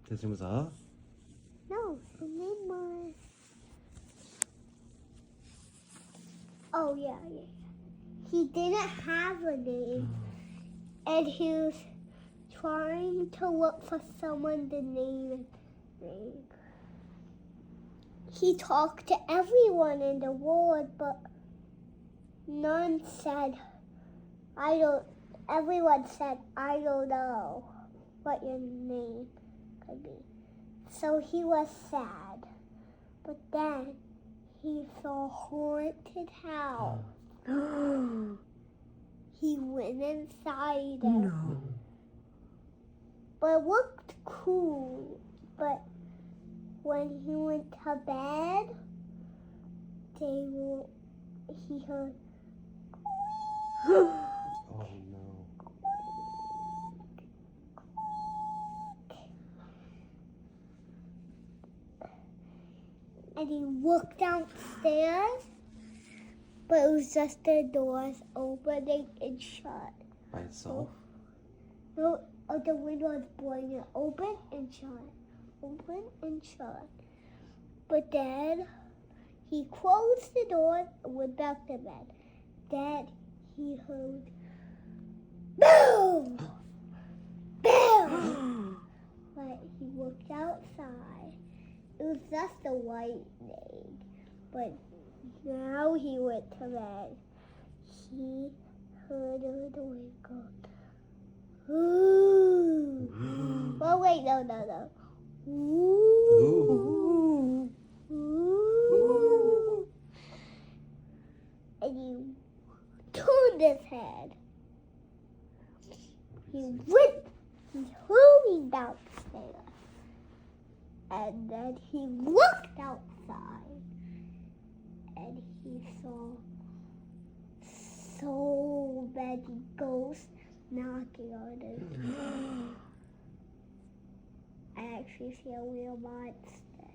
His name was A? No, his name was... Oh, yeah. He didn't have a name. And he was trying to look for someone to name. He talked to everyone in the world, but none said, everyone said, I don't know what your name could be. So he was sad. But then he saw a haunted house. He went inside it. No. But it looked cool. But when he went to bed, he heard... Oh no. And he looked downstairs, but it was just the doors opening and shut. By itself? No, the window was blowing open and shut. Open and shut. But then he closed the door and went back to bed. Then he heard boom! Boom! But he looked outside. It was just a lightning. But now he went to bed. He heard a door go. Ooh. Oh, wait, no. Ooh. Ooh. And he turned his head. He hurried downstairs. And then he looked outside. And he saw so many ghosts knocking on his door. I actually see a real monster.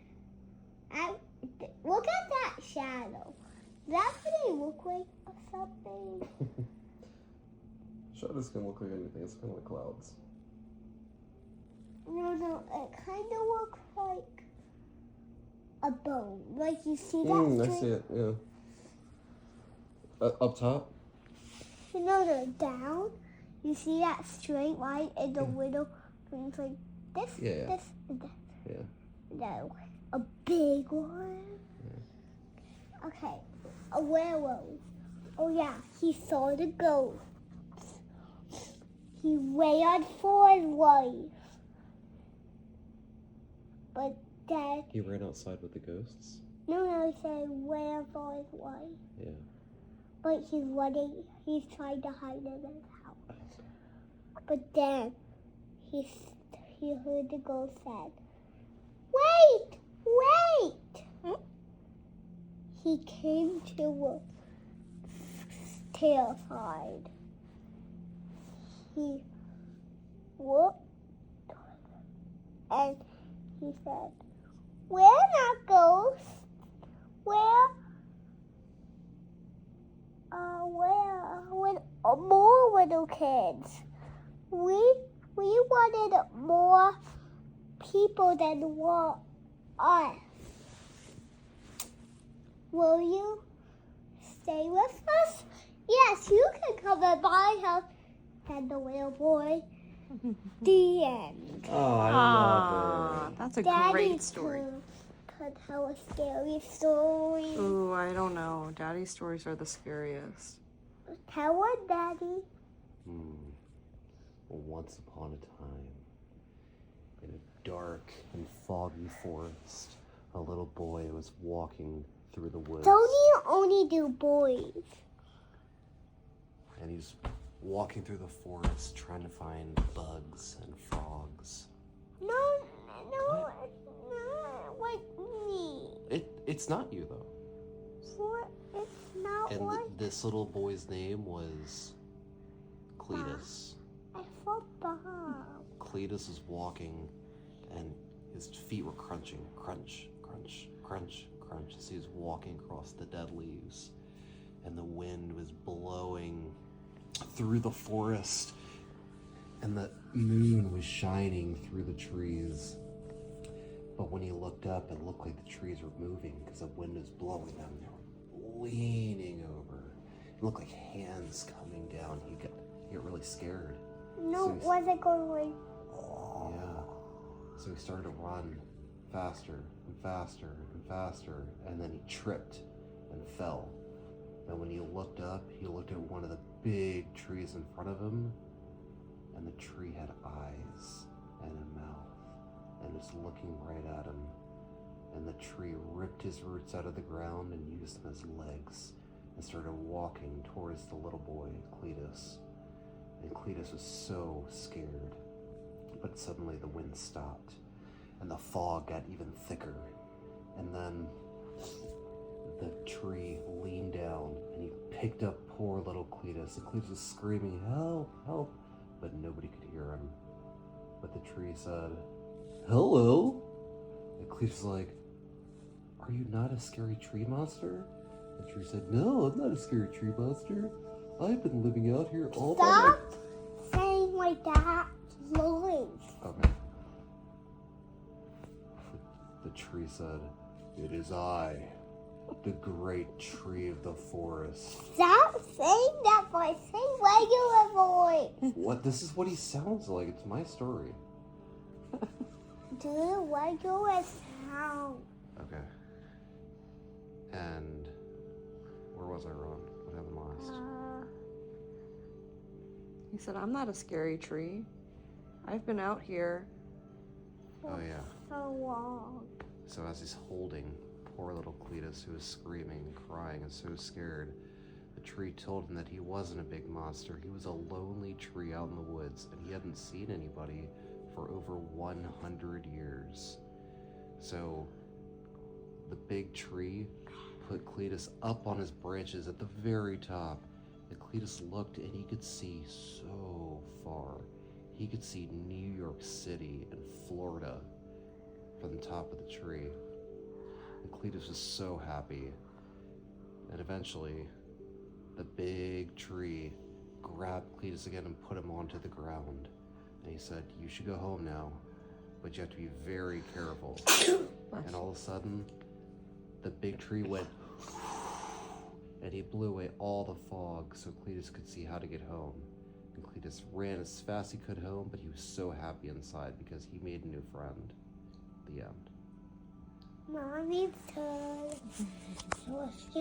Look at that shadow. Does that really look like something? Shadows can look like anything. It's kind of like clouds. No, it kind of looks like a bone. Like you see that I see it, yeah. Up top? No, down. You see that straight line in the middle? It's like this, Yeah. this, and this. Yeah. No, a big one. Yeah. Okay, a werewolf. Oh yeah, he saw the ghost. He ran for his life. But then... He ran outside with the ghosts? No, he said ran for his life. Yeah. But he's trying to hide in his house. But then he heard the ghost said, Wait! He came to terrified. He looked and he said, We're not ghosts. We're more little kids. We wanted more people than us. Will you stay with us? Yes, you can come at my house, said the little boy. The end. Oh, I love it. That's a Daddy great story. Could tell a scary story. Ooh, I don't know. Daddy's stories are the scariest. Tell one, Daddy. Once upon a time, in a dark and foggy forest, a little boy was walking through the woods. Don't you only do boys? And he's walking through the forest trying to find bugs and frogs. No, it's not like me. It's not you, though. It's not And like... this little boy's name was Cletus. I thought Bob. Cletus is walking, and his feet were crunching. Crunch, crunch, crunch, crunch, as he was walking across the dead leaves. And the wind was blowing through the forest, and the moon was shining through the trees. But when he looked up, it looked like the trees were moving because the wind was blowing them. They were leaning over. It looked like hands coming down. He got really scared. No, So was it going? Yeah. So he started to run faster and faster and faster, and then he tripped and fell. And when he looked up, he looked at one of the big trees in front of him, and the tree had eyes and a mouth and was looking right at him. And the tree ripped his roots out of the ground and used them as legs and started walking towards the little boy, Cletus. And Cletus was so scared. But suddenly the wind stopped and the fog got even thicker. And then the tree leaned down and he picked up poor little Cletus. And Cletus was screaming, "Help, help," but nobody could hear him. But the tree said, "Hello." And Cletus was like, "Are you not a scary tree monster?" The tree said, "No, I'm not a scary tree monster. I've been living out here all by Stop saying like that. Noise. Okay. The tree said, "It is I, the great tree of the forest." Stop saying that voice. Say regular voice. What? This is what he sounds like. It's my story. Do regular sound. Okay. And where was I, Ron? What happened last? He said, I'm not a scary tree. I've been out here. Oh yeah. So long. So as he's holding poor little Cletus, who was screaming and crying and so scared, the tree told him that he wasn't a big monster. He was a lonely tree out in the woods, and he hadn't seen anybody for over 100 years. So the big tree put Cletus up on his branches at the very top. And Cletus looked and he could see so far. He could see New York City and Florida from the top of the tree. And Cletus was so happy. And eventually, the big tree grabbed Cletus again and put him onto the ground. And he said, "You should go home now, but you have to be very careful." And all of a sudden, the big tree went, and he blew away all the fog so Cletus could see how to get home. And Cletus ran as fast as he could home, but he was so happy inside because he made a new friend. The end. Mommy's turn. So scared.